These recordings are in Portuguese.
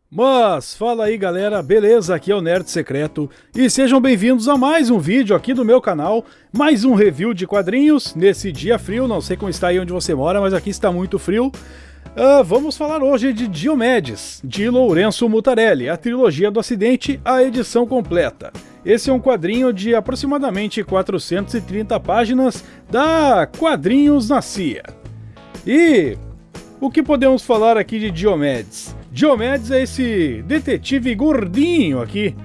Mas fala aí galera, beleza? Aqui é o Nerd Secreto e sejam bem-vindos a mais um vídeo aqui do meu canal, mais um review de quadrinhos nesse dia frio, não sei como está aí onde você mora, mas aqui está muito frio. Vamos falar hoje de Diomedes, de Lourenço Mutarelli, a trilogia do acidente, a edição completa. Esse é um quadrinho de aproximadamente 430 páginas da Quadrinhos na CIA. E o que podemos falar aqui de Diomedes? Diomedes é esse detetive gordinho aqui.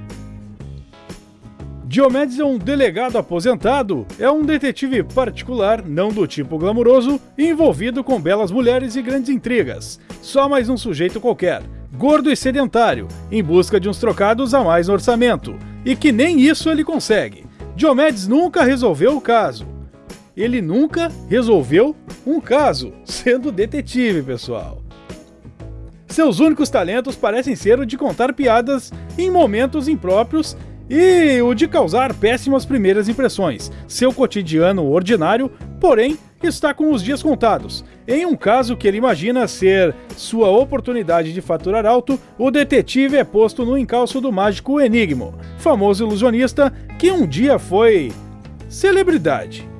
Diomedes é um delegado aposentado, é um detetive particular, não do tipo glamuroso, envolvido com belas mulheres e grandes intrigas. Só mais um sujeito qualquer, gordo e sedentário, em busca de uns trocados a mais no orçamento. E que nem isso ele consegue. Diomedes nunca resolveu o caso. Ele nunca resolveu um caso, sendo detetive, pessoal. Seus únicos talentos parecem ser o de contar piadas em momentos impróprios e o de causar péssimas primeiras impressões. Seu cotidiano ordinário, porém, está com os dias contados. Em um caso que ele imagina ser sua oportunidade de faturar alto, o detetive é posto no encalço do mágico Enigmo, famoso ilusionista que um dia foi celebridade.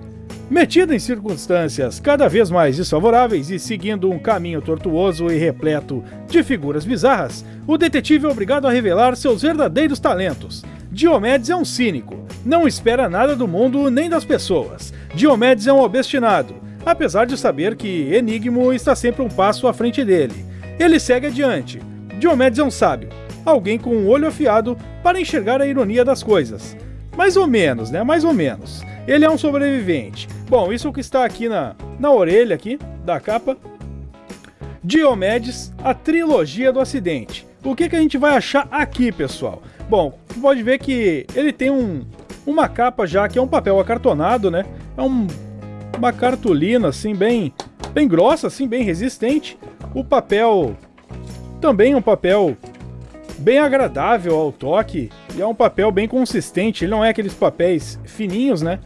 Metido em circunstâncias cada vez mais desfavoráveis e seguindo um caminho tortuoso e repleto de figuras bizarras, o detetive é obrigado a revelar seus verdadeiros talentos. Diomedes é um cínico, não espera nada do mundo nem das pessoas. Diomedes é um obstinado, apesar de saber que Enigmo está sempre um passo à frente dele. Ele segue adiante. Diomedes é um sábio, alguém com um olho afiado para enxergar a ironia das coisas. Mais ou menos, né? Mais ou menos. Ele é um sobrevivente. Bom, isso que está aqui na orelha aqui, da capa. Diomedes, a trilogia do acidente. O que a gente vai achar aqui, pessoal? Bom, você pode ver que ele tem uma capa já que é um papel acartonado, né? É uma cartolina assim bem grossa, assim, bem resistente. O papel também é um papel bem agradável ao toque e é um papel bem consistente, ele não é aqueles papéis fininhos, né?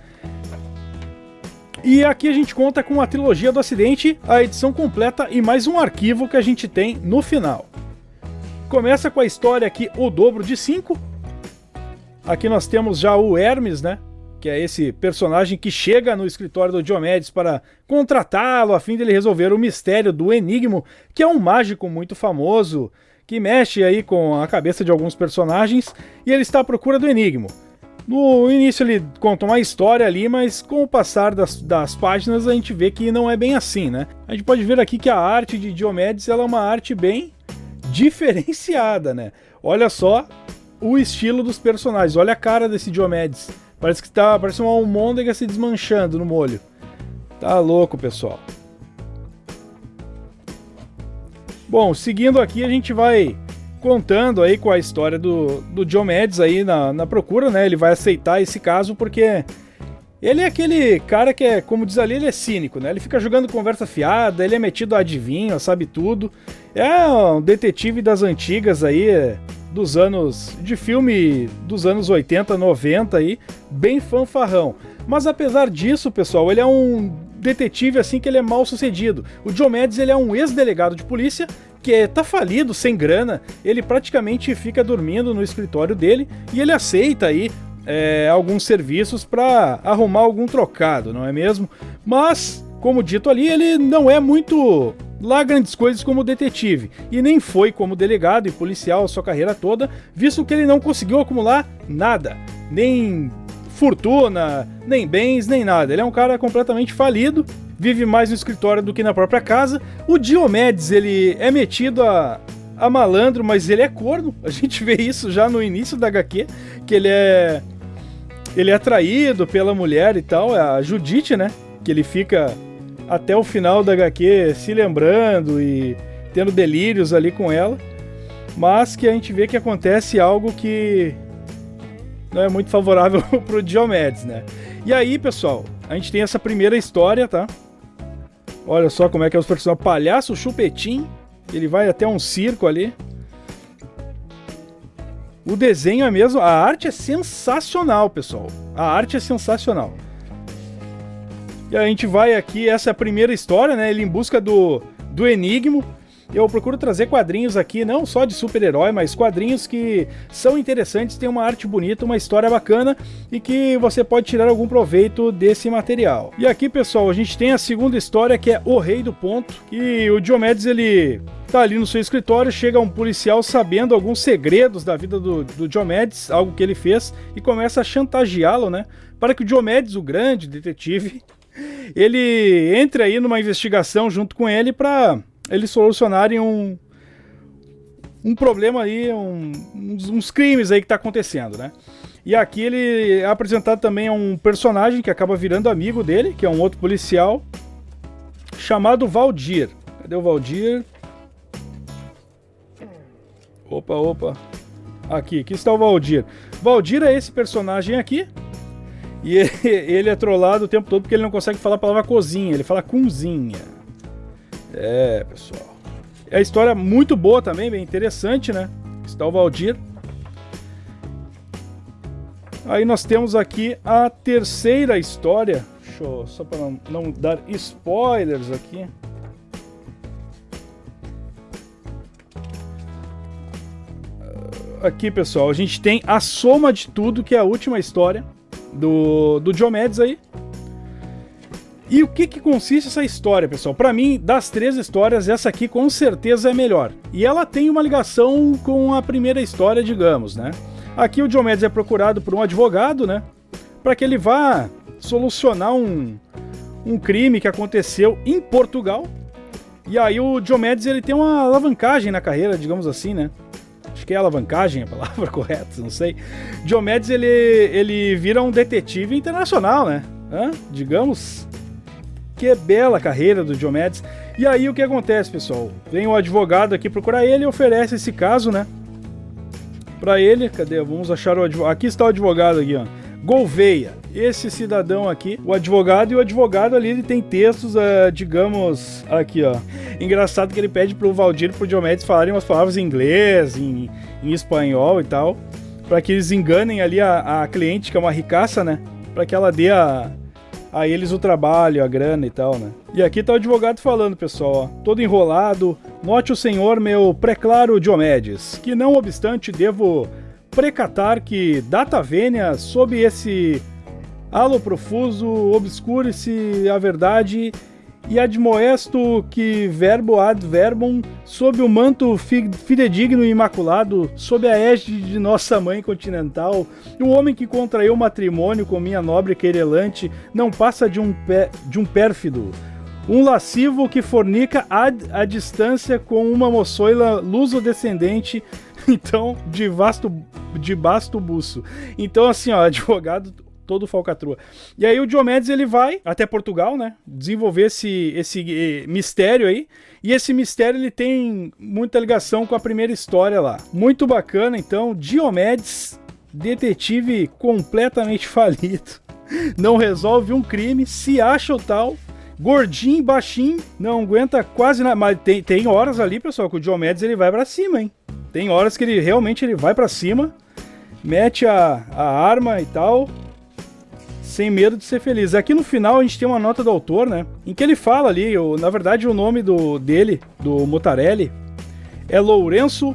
E aqui a gente conta com a trilogia do acidente, a edição completa e mais um arquivo que a gente tem no final. Começa com a história aqui, o dobro de 5. Aqui nós temos já o Hermes, né? Que é esse personagem que chega no escritório do Diomedes para contratá-lo a fim de ele resolver o mistério do Enigmo, que é um mágico muito famoso, que mexe aí com a cabeça de alguns personagens, e ele está à procura do Enigmo. No início ele conta uma história ali, mas com o passar das páginas a gente vê que não é bem assim, né? A gente pode ver aqui que a arte de Diomedes ela é uma arte bem diferenciada, né? Olha só o estilo dos personagens, olha a cara desse Diomedes. Parece uma almôndega se desmanchando no molho. Tá louco, pessoal. Bom, seguindo aqui a gente vai contando aí com a história do Diomedes aí na procura, né? Ele vai aceitar esse caso porque ele é aquele cara que é, como diz ali, ele é cínico, né? Ele fica jogando conversa fiada, ele é metido a adivinho, sabe tudo. É um detetive das antigas aí, de filme dos anos 80, 90 aí, bem fanfarrão. Mas apesar disso, pessoal, ele é um detetive assim que ele é mal sucedido. O Diomedes ele é um ex-delegado de polícia que tá falido, sem grana, ele praticamente fica dormindo no escritório dele e ele aceita aí alguns serviços para arrumar algum trocado, não é mesmo? Mas, como dito ali, ele não é muito lá grandes coisas como detetive e nem foi como delegado e policial a sua carreira toda, visto que ele não conseguiu acumular nada, nem fortuna, nem bens, nem nada. Ele é um cara completamente falido, vive mais no escritório do que na própria casa. O Diomedes, ele é metido a malandro, mas ele é corno. A gente vê isso já no início da HQ, que ele é traído pela mulher e tal, é a Judite, né? Que ele fica até o final da HQ se lembrando e tendo delírios ali com ela, mas que a gente vê que acontece algo que não é muito favorável pro Diomedes, né? E aí, pessoal, a gente tem essa primeira história, tá? Olha só como é que é os personagens. Palhaço Chupetim, ele vai até um circo ali. O desenho é mesmo, a arte é sensacional, pessoal. A arte é sensacional. E a gente vai aqui, essa é a primeira história, né? Ele em busca do Enigmo. eu procuro trazer quadrinhos aqui, não só de super-herói, mas quadrinhos que são interessantes, tem uma arte bonita, uma história bacana e que você pode tirar algum proveito desse material. E aqui, pessoal, a gente tem a segunda história, que é O Rei do Ponto, que o Diomedes, ele tá ali no seu escritório, chega um policial sabendo alguns segredos da vida do Diomedes, algo que ele fez, e começa a chantageá-lo, né, para que o Diomedes, o grande detetive, ele entre aí numa investigação junto com ele para eles solucionarem um problema aí, uns crimes aí que tá acontecendo, né? E aqui ele é apresentado também a um personagem que acaba virando amigo dele, que é um outro policial, chamado Valdir. Cadê o Valdir? Opa. Aqui está o Valdir. Valdir é esse personagem aqui. E ele é trollado o tempo todo porque ele não consegue falar a palavra cozinha, ele fala cunzinha. É, pessoal. É a história muito boa também, bem interessante, né? Está o Valdir. Aí nós temos aqui a terceira história. Deixa eu, só para não dar spoilers aqui. Aqui, pessoal, a gente tem a soma de tudo, que é a última história do Diomedes aí. E o que consiste essa história, pessoal? Para mim, das três histórias, essa aqui com certeza é melhor. E ela tem uma ligação com a primeira história, digamos, né? Aqui o Diomedes é procurado por um advogado, né? Para que ele vá solucionar um crime que aconteceu em Portugal. E aí o Diomedes, ele tem uma alavancagem na carreira, digamos assim, né? Acho que é alavancagem a palavra correta, não sei. Diomedes, ele vira um detetive internacional, né? Digamos. Que bela carreira do Diomedes. E aí o que acontece, pessoal? Vem o advogado aqui procurar ele e oferece esse caso, né? Pra ele, cadê? Vamos achar o advogado. Aqui está o advogado aqui, ó. Gouveia. Esse cidadão aqui, o advogado, e o advogado ali, ele tem textos, digamos, aqui, ó. Engraçado que ele pede pro Valdir e pro Diomedes falarem umas palavras em inglês, em espanhol e tal, para que eles enganem ali a cliente, que é uma ricaça, né? Para que ela dê a eles o trabalho, a grana e tal, né? E aqui tá o advogado falando, pessoal, ó, todo enrolado. Note o senhor, meu preclaro Diomedes, que não obstante devo precatar que data vênia sob esse halo profuso obscure-se a verdade e admoesto que verbo ad verbum sob o manto fidedigno e imaculado, sob a égide de nossa mãe continental, o homem que contraiu matrimônio com minha nobre querelante não passa de um pérfido, um lascivo que fornica à distância com uma moçoila luso-descendente, então, de basto buço. Então, assim, ó, advogado todo falcatrua. E aí o Diomedes, ele vai até Portugal, né, desenvolver esse mistério aí, e esse mistério ele tem muita ligação com a primeira história lá. Muito bacana, então, Diomedes, detetive completamente falido, não resolve um crime, se acha o tal, gordinho, baixinho, não aguenta quase nada, mas tem horas ali, pessoal, que o Diomedes ele vai pra cima, hein. Tem horas que ele realmente vai pra cima, mete a arma e tal, sem medo de ser feliz. Aqui no final a gente tem uma nota do autor, né? Em que ele fala ali, na verdade o nome dele, do Mutarelli, é Lourenço.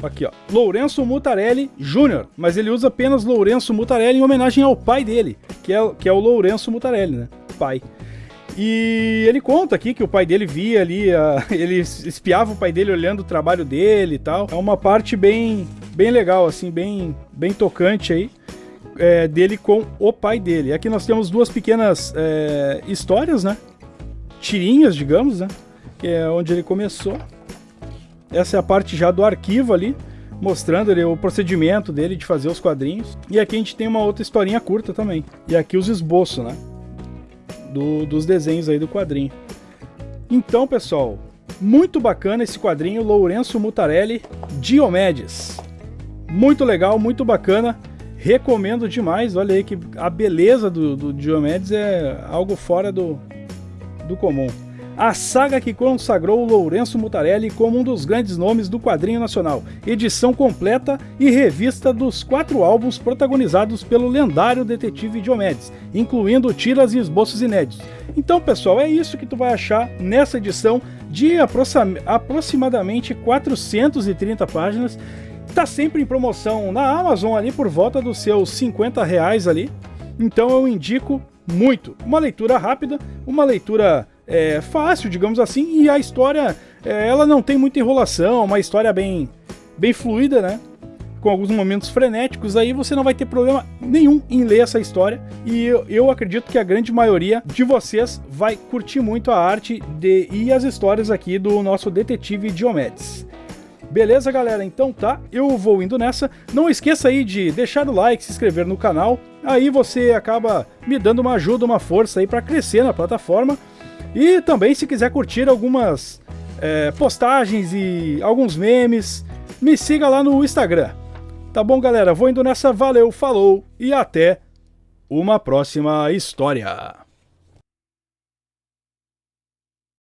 Aqui, ó. Lourenço Mutarelli Jr. Mas ele usa apenas Lourenço Mutarelli em homenagem ao pai dele, que é o Lourenço Mutarelli, né? Pai. E ele conta aqui que o pai dele via ali, ele espiava o pai dele olhando o trabalho dele e tal. É uma parte bem legal, assim, bem tocante aí, dele com o pai dele. Aqui nós temos duas pequenas histórias, né? Tirinhas, digamos, né? Que é onde ele começou. Essa é a parte já do arquivo ali, mostrando o procedimento dele de fazer os quadrinhos. E aqui a gente tem uma outra historinha curta também. E aqui os esboços, né? Dos desenhos aí do quadrinho. Então, pessoal, muito bacana esse quadrinho, Lourenço Mutarelli, Diomedes. Muito legal, muito bacana. Recomendo demais. Olha aí que a beleza do Diomedes é algo fora do comum. A saga que consagrou Lourenço Mutarelli como um dos grandes nomes do quadrinho nacional. Edição completa e revista dos 4 álbuns protagonizados pelo lendário detetive Diomedes, incluindo tiras e esboços inéditos. Então, pessoal, é isso que tu vai achar nessa edição de aproximadamente 430 páginas. Tá sempre em promoção na Amazon ali por volta dos seus R$50 ali. Então eu indico muito. Uma leitura rápida, uma leitura fácil, digamos assim, e a história ela não tem muita enrolação, uma história bem fluida, né? Com alguns momentos frenéticos, aí você não vai ter problema nenhum em ler essa história, e eu acredito que a grande maioria de vocês vai curtir muito a arte e as histórias aqui do nosso detetive Diomedes. Beleza, galera? Então tá, eu vou indo nessa. Não esqueça aí de deixar o like, se inscrever no canal, aí você acaba me dando uma ajuda, uma força aí para crescer na plataforma. E também, se quiser curtir algumas postagens e alguns memes, me siga lá no Instagram. Tá bom, galera? Vou indo nessa. Valeu, falou e até uma próxima história.